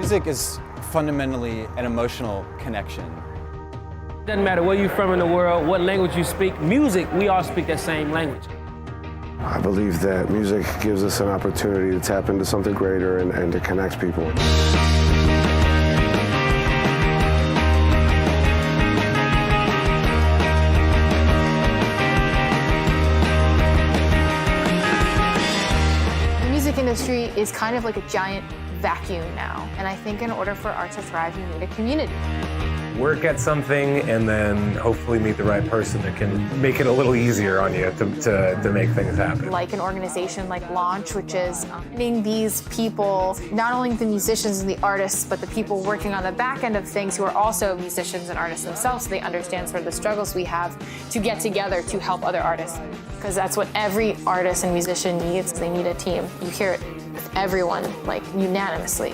Music is fundamentally an emotional connection. Doesn't matter where you're from in the world, what language you speak, music, we all speak that same language. I believe that music gives us an opportunity to tap into something greater and to connect people. The music industry is kind of like a giant vacuum now, and I think in order for art to thrive, you need a community. Work at something and then hopefully meet the right person that can make it a little easier on you to make things happen. Like an organization like Launch, which is finding these people, not only the musicians and the artists, but the people working on the back end of things who are also musicians and artists themselves, so they understand sort of the struggles we have to get together to help other artists. Because that's what every artist and musician needs. They need a team. You hear it with everyone, like, unanimously.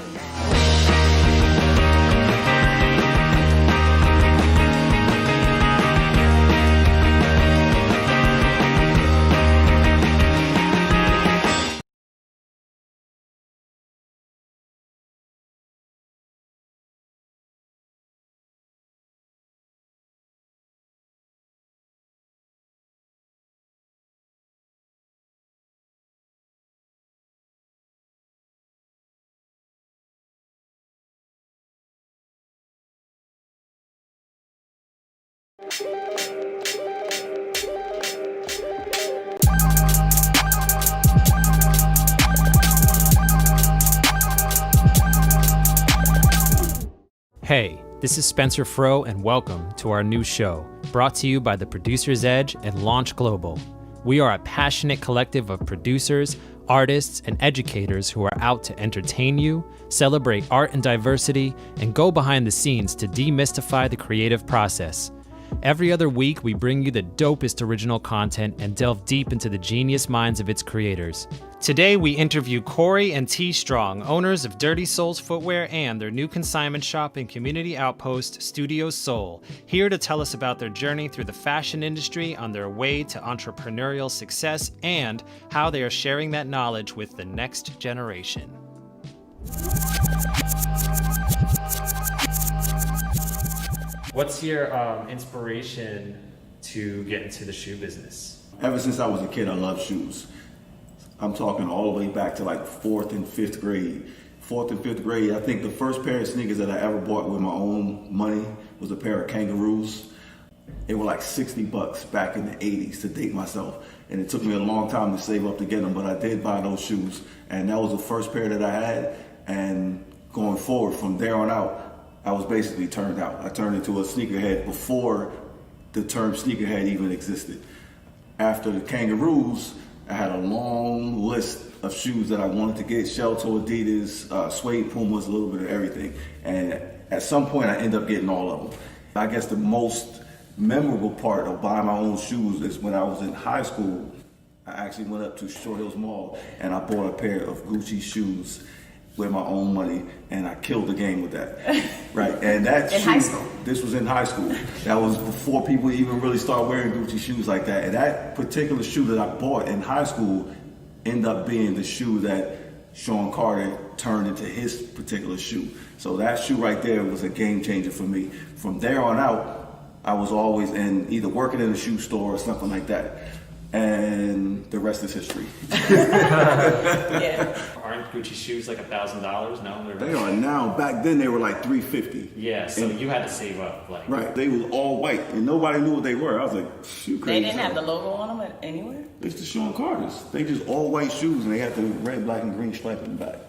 Hey, this is Spencer Froh, and welcome to our new show, brought to you by the Producer's Edge and Launch Global. We are a passionate collective of producers, artists, and educators who are out to entertain you, celebrate art and diversity, and go behind the scenes to demystify the creative process. Every other week, we bring you the dopest original content and delve deep into the genius minds of its creators. Today, we interview Corey and T. Strong, owners of Dirty Souls Footwear and their new consignment shop and community outpost, Studio Soul, here to tell us about their journey through the fashion industry on their way to entrepreneurial success and how they are sharing that knowledge with the next generation. What's your inspiration to get into the shoe business? Ever since I was a kid, I loved shoes. I'm talking all the way back to like 4th and 5th grade. 4th and 5th grade, I think the first pair of sneakers that I ever bought with my own money was a pair of Kangaroos. They were like $60 back in the 80s, to date myself. And it took me a long time to save up to get them, but I did buy those shoes. And that was the first pair that I had. And going forward, from there on out, I was basically turned out. I turned into a sneakerhead before the term sneakerhead even existed. After the Kangaroos, I had a long list of shoes that I wanted to get: shell toe Adidas, suede Pumas, a little bit of everything. And at some point, I ended up getting all of them. I guess the most memorable part of buying my own shoes is when I was in high school. I actually went up to Short Hills Mall and I bought a pair of Gucci shoes with my own money, and I killed the game with that. Right, and that in high school. This was in high school. That was before people even really started wearing Gucci shoes like that. And that particular shoe that I bought in high school ended up being the shoe that Sean Carter turned into his particular shoe. So that shoe right there was a game changer for me. From there on out, I was always either working in a shoe store or something like that. And the rest is history. Yeah. Aren't Gucci shoes like $1,000? No, They are now. Back then they were like $350. Yeah, so you had to save up, like. Right, they was all white and nobody knew what they were. I was like, shoe crazy. They didn't have the logo on them anywhere? It's the Sean Carters. They just all white shoes and they had the red, black, and green stripe in the back.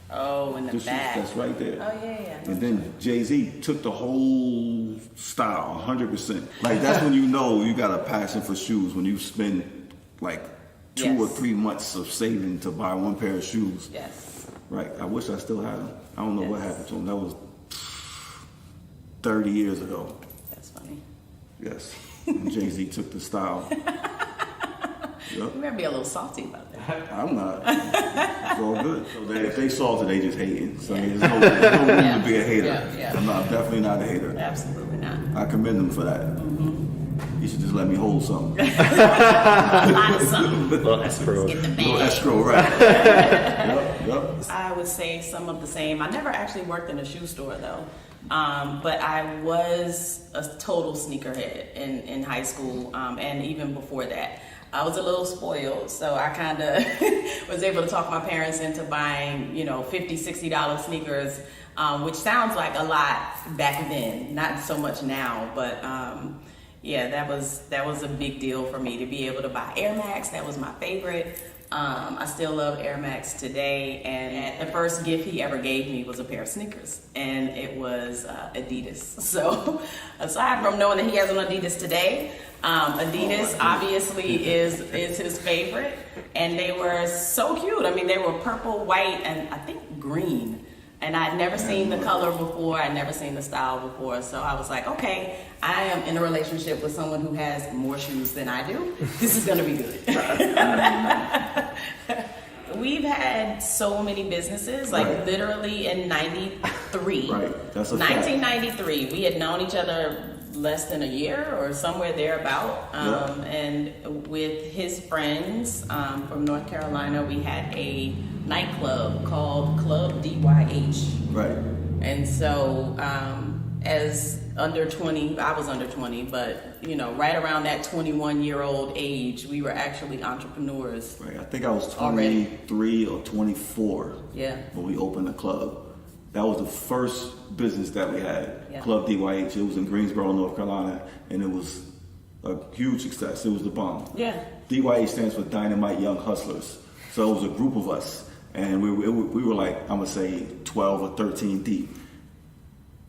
Oh, in the back. That's right there. Oh, yeah. And then Jay-Z took the whole style, 100%. Like, that's when you know you got a passion for shoes, when you spend like 2 or 3 months of saving to buy one pair of shoes. Yes. Right. I wish I still had them. I don't know what happened to them. That was 30 years ago. That's funny. Yes. And Jay-Z took the style. Yep. You better be a little salty about that. I'm not. It's all good. So if they salted, they just hating. So there's no room to be a hater. Yeah. I'm definitely not a hater. Absolutely not. I commend them for that. Mm-hmm. You should just let me hold something. A lot of something. Little escrow. Get the Little bag. escrow, right? Yep. I would say some of the same. I never actually worked in a shoe store though. But I was a total sneakerhead in high school, and even before that. I was a little spoiled, so I kind of was able to talk my parents into buying, $50, $60 sneakers, which sounds like a lot back then, not so much now, but yeah, that was a big deal for me to be able to buy Air Max. That was my favorite. I still love Air Max today, and the first gift he ever gave me was a pair of sneakers, and it was Adidas. So aside from knowing that he has an Adidas today, Adidas obviously is his favorite, and they were so cute. I mean, they were purple, white, and I think green. And I'd never seen the color before. I'd never seen the style before. So I was like, okay, I am in a relationship with someone who has more shoes than I do. This is gonna be good. We've had so many businesses, like literally in 93. Right, that's a fact. 1993, we had known each other less than a year or somewhere thereabout. And with his friends from North Carolina, we had a nightclub called Club DYH. Right. And so as under 20, I was under 20, but right around that 21-year-old age, we were actually entrepreneurs. Right. I think I was 23 or 24 when we opened the club. That was the first business that we had, Club DYH. It was in Greensboro, North Carolina, and it was a huge success. It was the bomb. Yeah. DYH stands for Dynamite Young Hustlers. So it was a group of us, and we were like, I'm gonna say 12 or 13 deep.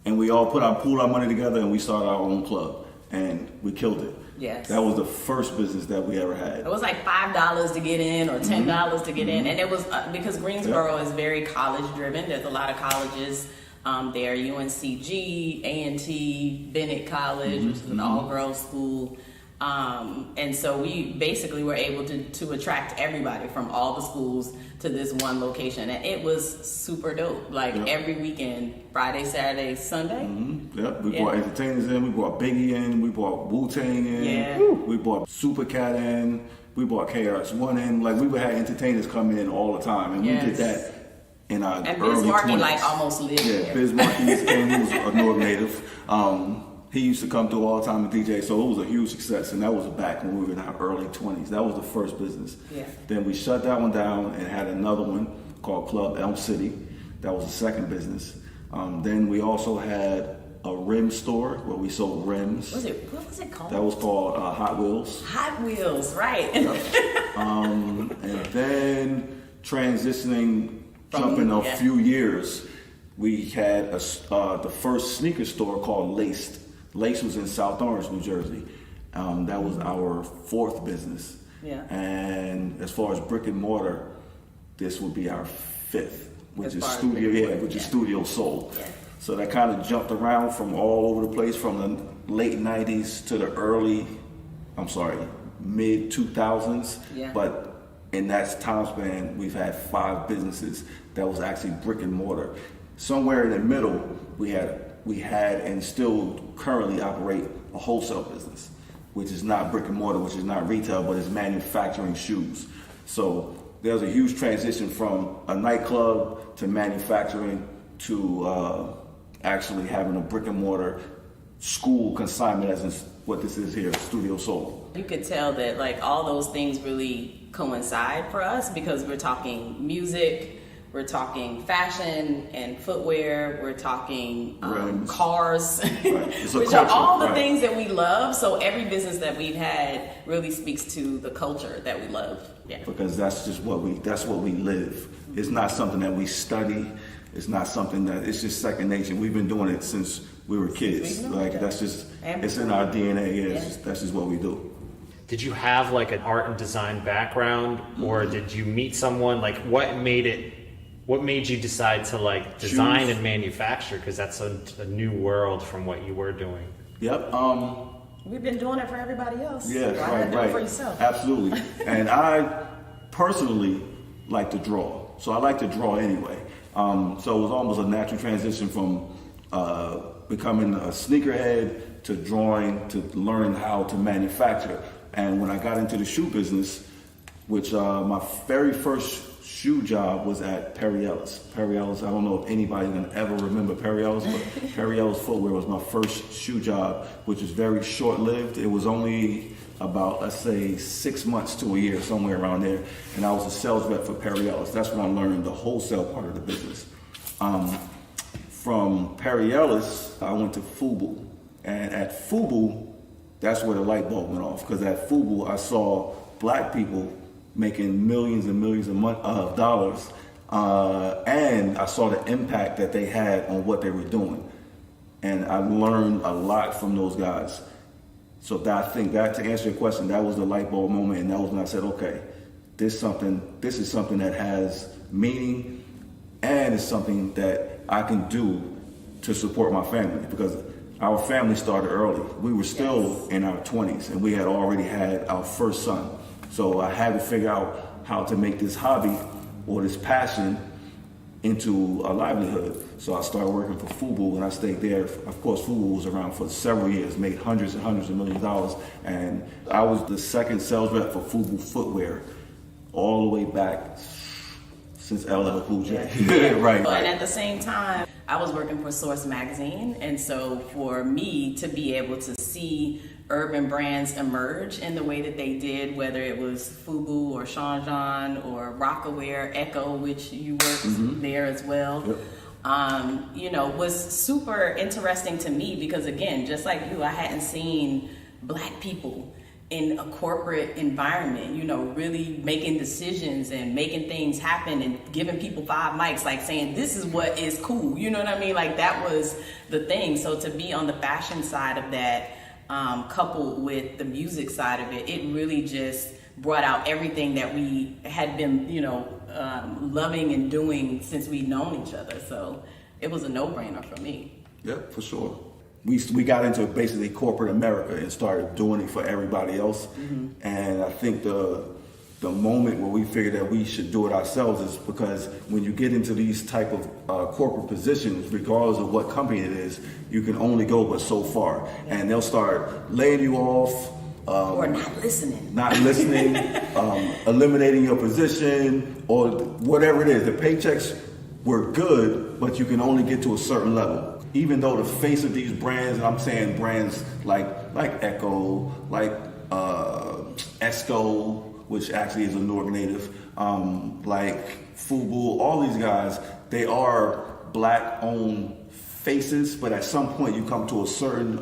And we all pooled our money together, and we started our own club, and we killed it. Yes. That was the first business that we ever had. It was like $5 to get in or $10 to get in. And it was because Greensboro is very college driven. There's a lot of colleges there, UNCG, A&T, Bennett College, which is an all-girls school. And so we basically were able to attract everybody from all the schools to this one location. And it was super dope. Like every weekend, Friday, Saturday, Sunday. We brought entertainers in, we brought Biggie in, we brought Wu-Tang in, we brought Supercat in, we brought KRS-One in. Like we would have entertainers come in all the time. And we did that in our and early 20s. And Biz Markie like almost lived there. Biz Markie came, he was a North native. He used to come through all the time and DJ, so it was a huge success, and that was back when we were in our early 20s. That was the first business. Then we shut that one down and had another one called Club Elm City. That was the second business. Then we also had a rim store where we sold rims. What was it called? That was called Hot Wheels. Hot Wheels, right. And then jumping a few years, we had the first sneaker store called Laced. Lace was in South Orange, New Jersey. That was our fourth business. And as far as brick and mortar, this would be our fifth, which is Studio Soul. So that kind of jumped around from all over the place from the late 90s to the mid 2000s. But in that time span, we've had 5 businesses that was actually brick and mortar. Somewhere in the middle, we had and still currently operate a wholesale business, which is not brick and mortar, which is not retail, but is manufacturing shoes. So there's a huge transition from a nightclub to manufacturing to actually having a brick and mortar school consignment, as in what this is here, Studio Soul. You could tell that like all those things really coincide for us because we're talking music, we're talking fashion and footwear, we're talking cars, which are all the things that we love. So every business that we've had really speaks to the culture that we love. Because that's what we live. It's not something that we study. It's not something it's just second nature. We've been doing it since we were kids. Like that's just, it's in our DNA. That's just what we do. Did you have like an art and design background, or did you meet someone? Like what made you decide to like design and manufacture? Because that's a new world from what you were doing. Yep. We've been doing it for everybody else. Yeah, Why not do it for yourself? Absolutely. And I personally like to draw. So I like to draw anyway. So it was almost a natural transition from becoming a sneakerhead to drawing to learning how to manufacture. And when I got into the shoe business, which my very first shoe job was at Perry Ellis. Perry Ellis, I don't know if anybody can ever remember Perry Ellis, but Perry Ellis Footwear was my first shoe job, which was very short-lived. It was only about, let's say, 6 months to a year, somewhere around there. And I was a sales rep for Perry Ellis. That's when I learned the wholesale part of the business. From Perry Ellis, I went to FUBU. And at FUBU, that's where the light bulb went off. Because at FUBU, I saw black people making millions and millions of dollars. And I saw the impact that they had on what they were doing. And I learned a lot from those guys. So that, I think that, to answer your question, that was the light bulb moment. And that was when I said, okay, this is something that has meaning, and it's something that I can do to support my family, because our family started early. We were still in our 20s, and we had already had our first son. So I had to figure out how to make this hobby or this passion into a livelihood. So I started working for FUBU, and I stayed there. Of course, FUBU was around for several years, made hundreds and hundreds of millions of dollars. And I was the second sales rep for FUBU footwear all the way back since LL Cool J. Right. And at the same time, I was working for Source Magazine. And so for me to be able to see urban brands emerge in the way that they did, whether it was FUBU or Sean John or Rockaware, Echo, which you worked there as well, was super interesting to me, because again, just like you, I hadn't seen black people in a corporate environment, really making decisions and making things happen and giving people 5 mics, like saying, this is what is cool. You know what I mean? Like, that was the thing. So to be on the fashion side of that, coupled with the music side of it, it really just brought out everything that we had been, loving and doing since we'd known each other. So it was a no-brainer for me. Yeah, for sure. We got into basically corporate America and started doing it for everybody else. And I think the moment where we figured that we should do it ourselves is because when you get into these type of corporate positions, regardless of what company it is, you can only go but so far. And they'll start laying you off. Or not listening. Eliminating your position, or whatever it is. The paychecks were good, but you can only get to a certain level. Even though the face of these brands, and I'm saying brands like Echo, like Esco, which actually is a Newark native, like FUBU, all these guys, they are black-owned faces, but at some point you come to a certain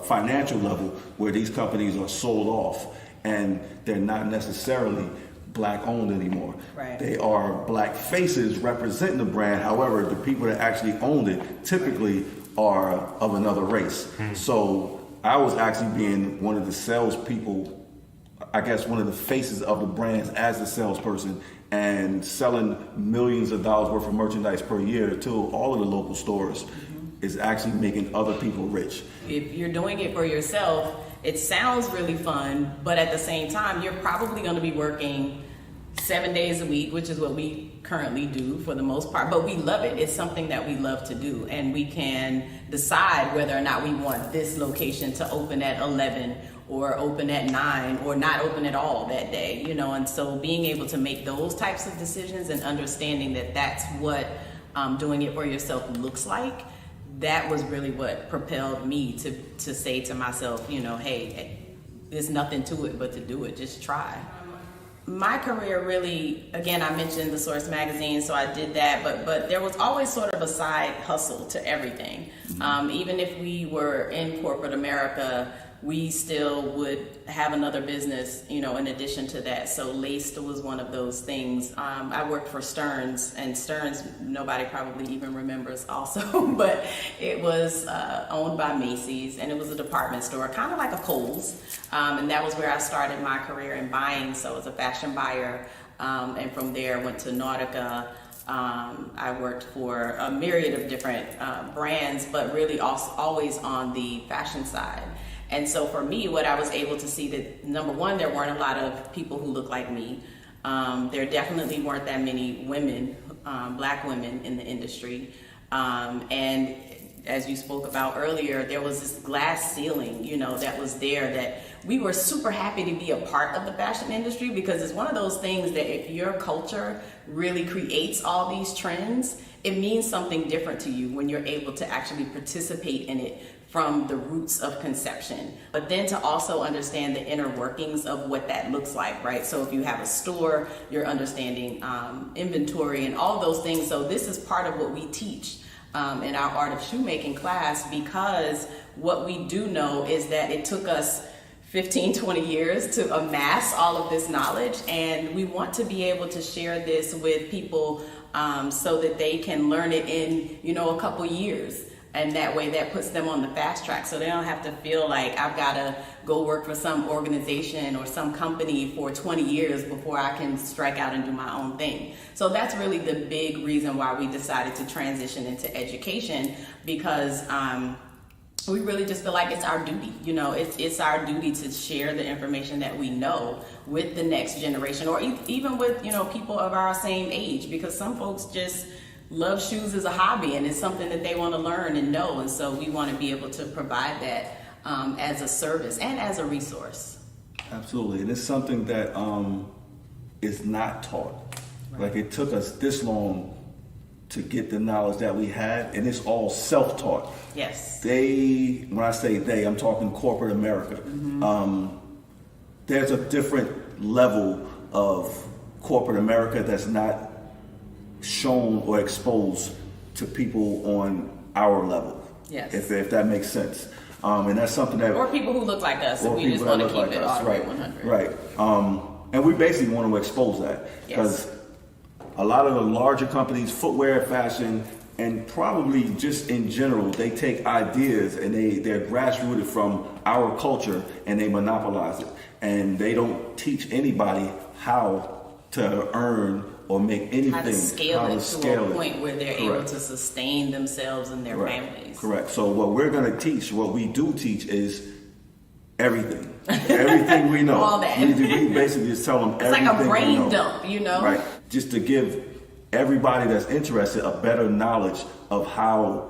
financial level where these companies are sold off, and they're not necessarily black-owned anymore. Right. They are black faces representing the brand. However, the people that actually owned it typically are of another race. So I was actually being one of the salespeople, I guess one of the faces of the brands as a salesperson, and selling millions of dollars worth of merchandise per year to all of the local stores is actually making other people rich. If you're doing it for yourself, it sounds really fun, but at the same time, you're probably going to be working 7 days a week, which is what we currently do for the most part, but we love it. It's something that we love to do, and we can decide whether or not we want this location to open at 11 or open at 9 or not open at all that day, and so being able to make those types of decisions and understanding that that's what doing it for yourself looks like, that was really what propelled me to say to myself, hey, there's nothing to it but to do it, just try. My career really, again, I mentioned the Source magazine, so I did that, but there was always sort of a side hustle to everything. Even if we were in corporate America, we still would have another business, in addition to that. So Laced was one of those things. I worked for Stearns, and Stearns, nobody probably even remembers also, but it was owned by Macy's, and it was a department store, kind of like a Kohl's. And that was where I started my career in buying. So I was a fashion buyer, and from there I went to Nautica. I worked for a myriad of different brands, but really always on the fashion side. And so for me, what I was able to see that, number one, there weren't a lot of people who looked like me. There definitely weren't that many women, black women in the industry. And as you spoke about earlier, there was this glass ceiling, that was there, that we were super happy to be a part of the fashion industry, because it's one of those things that if your culture really creates all these trends, it means something different to you when you're able to actually participate in it from the roots of conception, but then to also understand the inner workings of what that looks like, right? So if you have a store, you're understanding inventory and all those things. So this is part of what we teach in our art of shoemaking class, because what we do know is that it took us 15, 20 years to amass all of this knowledge, and we want to be able to share this with people so that they can learn it in, a couple years. And that way that puts them on the fast track, so they don't have to feel like I've got to go work for some organization or some company for 20 years before I can strike out and do my own thing. So that's really the big reason why we decided to transition into education, because we really just feel like it's our duty. It's our duty to share the information that we know with the next generation, or even with, people of our same age, because some folks just love shoes as a hobby, and it's something that they want to learn and know. And so we want to be able to provide that as a service and as a resource. Absolutely. And it's something that is not taught. Right. Like, it took us this long to get the knowledge that we had, and it's all self-taught. Yes. When I say they, I'm talking corporate America. Mm-hmm. There's a different level of corporate America that's not shown or exposed to people on our level. Yes. If that makes sense. And that's something that... Or people who look like us, and we just want to keep like it all right, 100. Right. And we basically want to expose that. Because a lot of the larger companies, footwear, fashion, and probably just in general, they take ideas and they're grassrooted from our culture and they monopolize it. And they don't teach anybody how to earn or make anything. How to scale it to a point where they're able to sustain themselves and their families. Correct. So what we're going to teach, what we do teach, is everything. Everything we know. All that. We basically just tell them everything. It's like a brain we know. dump, Right. Just to give everybody that's interested a better knowledge of how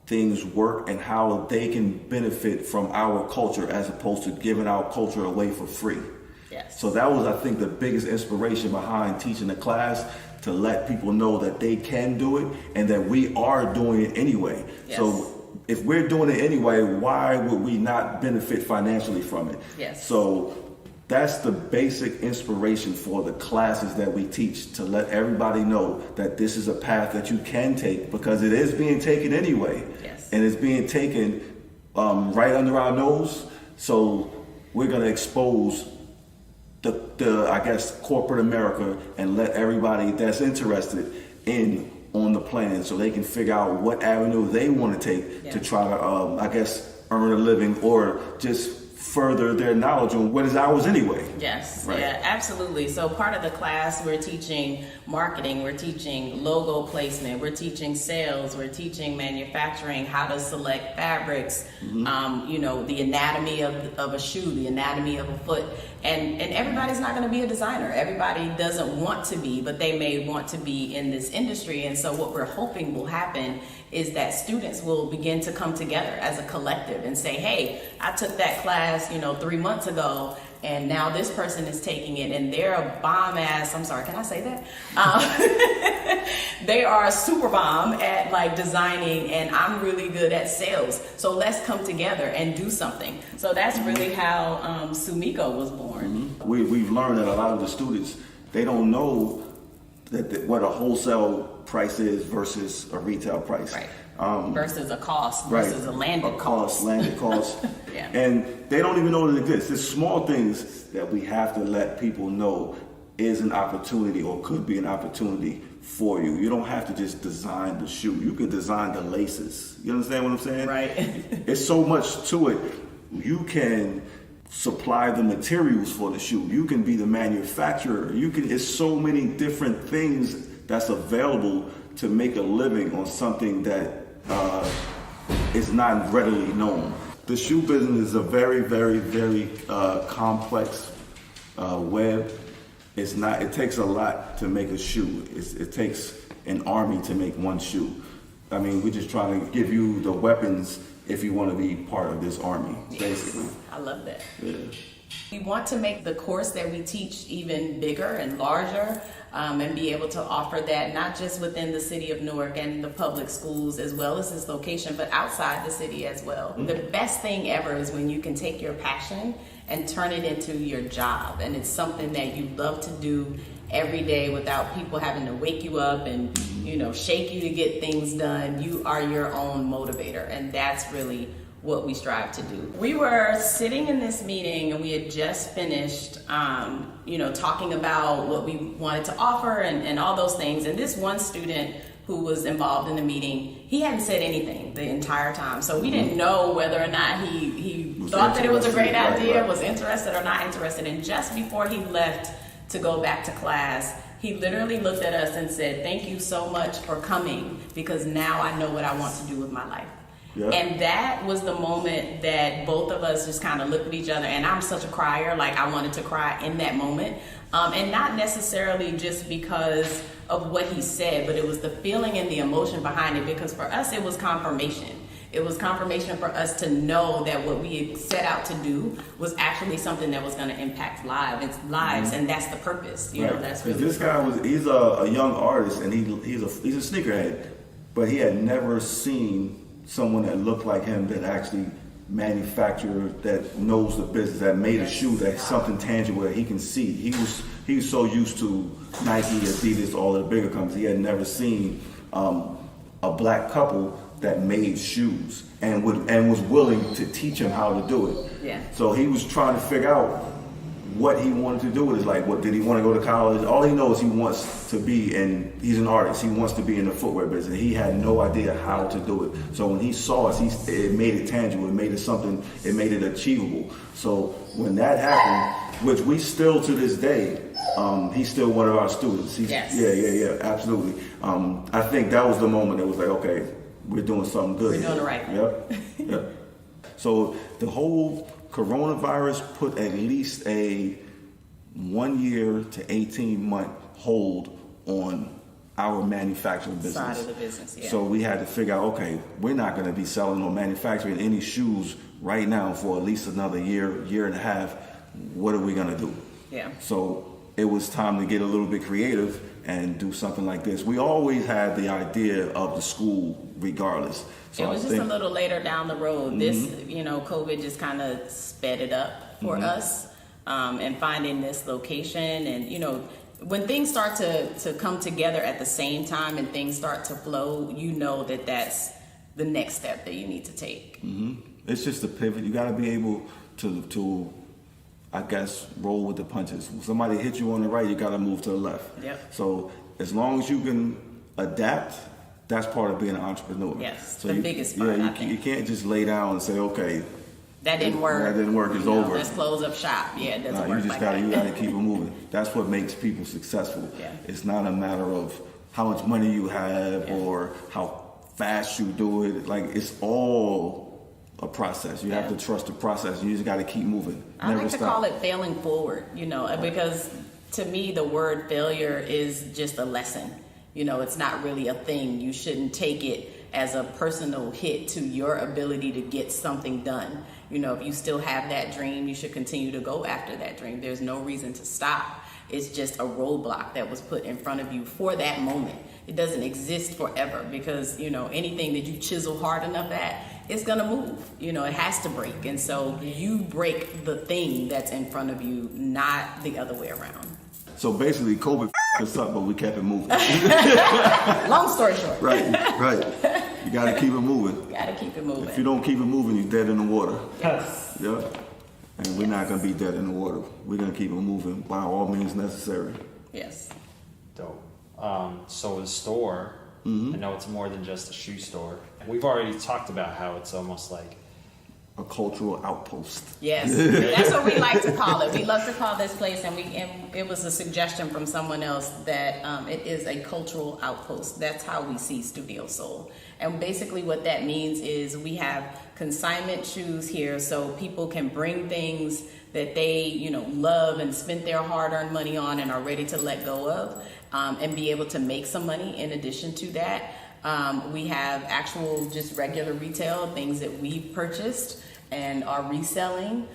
things work and how they can benefit from our culture, as opposed to giving our culture away for free. Yes. So that was, I think, the biggest inspiration behind teaching the class, to let people know that they can do it and that we are doing it anyway. Yes. So if we're doing it anyway, why would we not benefit financially from it? Yes. So that's the basic inspiration for the classes that we teach, to let everybody know that this is a path that you can take, because it is being taken anyway. Yes. And it's being taken right under our nose. So we're going to expose the I guess corporate America and let everybody that's interested in on the plan, so they can figure out what avenue they want to take to try to I guess earn a living, or just further their knowledge on what is ours anyway. Yes, right. Yeah, absolutely. So part of the class, we're teaching marketing, we're teaching logo placement, we're teaching sales, we're teaching manufacturing, how to select fabrics, the anatomy of a shoe, the anatomy of a foot. And everybody's not going to be a designer. Everybody doesn't want to be, but they may want to be in this industry. And so what we're hoping will happen is that students will begin to come together as a collective and say, hey, I took that class, 3 months ago, and now this person is taking it, and they're a bomb ass, I'm sorry, can I say that? They are a super bomb at like designing, and I'm really good at sales. So let's come together and do something. So that's really how Sumiko was born. We've learned that a lot of the students, they don't know what a wholesale price is versus a retail price. Right. Versus a cost, versus a landed cost. Landed cost. Yeah. And they don't even know that it exists. There's small things that we have to let people know is an opportunity, or could be an opportunity for you. You don't have to just design the shoe. You can design the laces. You understand what I'm saying? Right. It's so much to it. You can supply the materials for the shoe. You can be the manufacturer. It's so many different things that's available to make a living on something that is not readily known. The shoe business is a very, very, very complex web. It takes a lot to make a shoe. It takes an army to make one shoe. I mean, we're just trying to give you the weapons if you want to be part of this army, basically. I love that. Yeah. We want to make the course that we teach even bigger and larger, and be able to offer that not just within the city of Newark and the public schools as well as this location, but outside the city as well. Mm-hmm. The best thing ever is when you can take your passion and turn it into your job, and it's something that you love to do every day without people having to wake you up and shake you to get things done. You are your own motivator, and that's really what we strive to do. We were sitting in this meeting and we had just finished talking about what we wanted to offer and all those things, and this one student who was involved in the meeting, he hadn't said anything the entire time, so we didn't know whether or not he thought that it was a great idea, was interested or not interested. And just before he left to go back to class, he literally looked at us and said, "Thank you so much for coming, because now I know what I want to do with my life." Yeah. And that was the moment that both of us just kind of looked at each other, and I'm such a crier, like I wanted to cry in that moment, and not necessarily just because of what he said, but it was the feeling and the emotion behind it, because for us it was confirmation. It was confirmation for us to know that what we had set out to do was actually something that was going to impact lives, mm-hmm. and that's the purpose. You know, that's really this guy he's a young artist, and he's a sneakerhead, but he had never seen someone that looked like him that actually manufactured, that knows the business, that made a shoe that's something tangible that he can see. He was so used to Nike, Adidas, all the bigger companies. He had never seen a black couple that made shoes and was willing to teach him how to do it. Yeah. So he was trying to figure out what he wanted to do with his life. What did he want to go to college? All he knows he wants to be, and he's an artist. He wants to be in the footwear business. He had no idea how to do it. So when he saw us, it made it tangible. It made it something. It made it achievable. So when that happened, which we still to this day, he's still one of our students. Yes. Yeah, absolutely. I think that was the moment that was like, okay, we're doing something good. We're doing the right thing. Yep. So the whole coronavirus put at least a 1 year to 18-month hold on our manufacturing business. Side of the business, yeah. So we had to figure out, okay, we're not going to be selling or manufacturing any shoes right now for at least another year and a half. What are we going to do? Yeah. So it was time to get a little bit creative and do something like this. We always had the idea of the school regardless. So it was just a little later down the road. Mm-hmm. This, COVID just kind of sped it up for mm-hmm. us, and finding this location. And, when things start to come together at the same time and things start to flow, that's the next step that you need to take. Mm-hmm. It's just a pivot. You got to be able to, I guess, roll with the punches. When somebody hits you on the right, you got to move to the left. Yep. So as long as you can adapt, that's part of being an entrepreneur. Yes, so the biggest part. You can't just lay down and say, okay, that didn't work. That didn't work. It's over. Let's close up shop. Yeah, it doesn't work. You just you gotta keep it moving. That's what makes people successful. Yeah. It's not a matter of how much money you have or how fast you do it. Like, it's all a process. You have to trust the process. You just got to keep moving. I like to call it failing forward. Because to me, the word failure is just a lesson. It's not really a thing. You shouldn't take it as a personal hit to your ability to get something done. If you still have that dream, you should continue to go after that dream. There's no reason to stop. It's just a roadblock that was put in front of you for that moment. It doesn't exist forever, because, anything that you chisel hard enough at, it's gonna move. It has to break. And so you break the thing that's in front of you, not the other way around. So basically, COVID us up, but we kept it moving. Long story short. Right. You got to keep it moving. If you don't keep it moving, you're dead in the water. Yes. Yeah. And we're not going to be dead in the water. We're going to keep it moving by all means necessary. Yes. Dope. So the store, mm-hmm. I know it's more than just a shoe store. We've already talked about how it's almost like a cultural outpost. Yes, that's what we like to call it. We love to call this place, and it was a suggestion from someone else that it is a cultural outpost. That's how we see Studio Soul. And basically what that means is we have consignment shoes here, so people can bring things that they love and spent their hard-earned money on and are ready to let go of, and be able to make some money in addition to that. We have actual just regular retail, things that we've purchased and are reselling.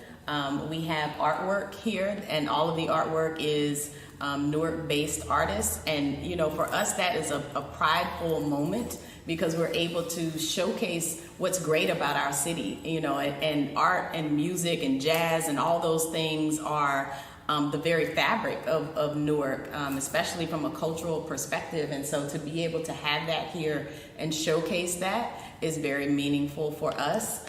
We have artwork here, and all of the artwork is Newark-based artists. And, you know, for us, that is a prideful moment because we're able to showcase what's great about our city, you know, and art and music and jazz and all those things are the very fabric of Newark, especially from a cultural perspective. And so to be able to have that here and showcase that is very meaningful for us.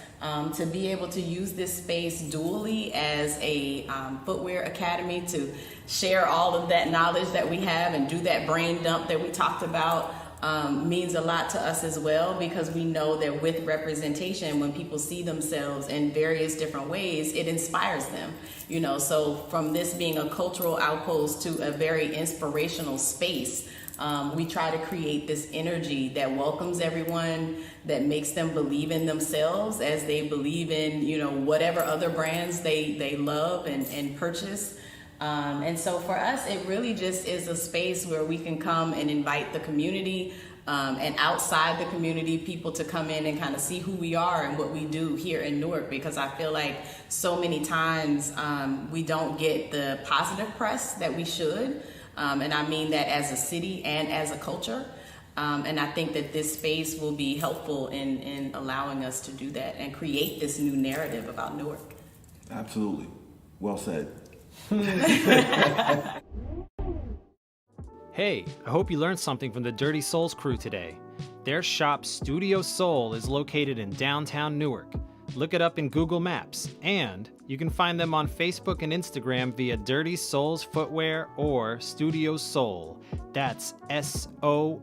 To be able to use this space dually as a footwear academy to share all of that knowledge that we have and do that brain dump that we talked about means a lot to us as well, because we know that with representation, when people see themselves in various different ways, it inspires them. You know, so from this being a cultural outpost to a very inspirational space, we try to create this energy that welcomes everyone, that makes them believe in themselves as they believe in, you know, whatever other brands they love and purchase. And so for us, it really just is a space where we can come and invite the community and outside the community, people to come in and kind of see who we are and what we do here in Newark, because I feel like so many times we don't get the positive press that we should. And I mean that as a city and as a culture. And I think that this space will be helpful in allowing us to do that and create this new narrative about Newark. Absolutely. Well said. Hey, I hope you learned something from the Dirty Souls crew today. Their shop, Studio Soul, is located in downtown Newark. Look it up in Google Maps, and you can find them on Facebook and Instagram via Dirty Souls Footwear or Studio Soul. That's SOLE.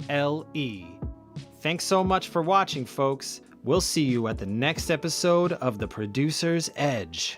Thanks so much for watching, folks. We'll see you at the next episode of The Producer's Edge.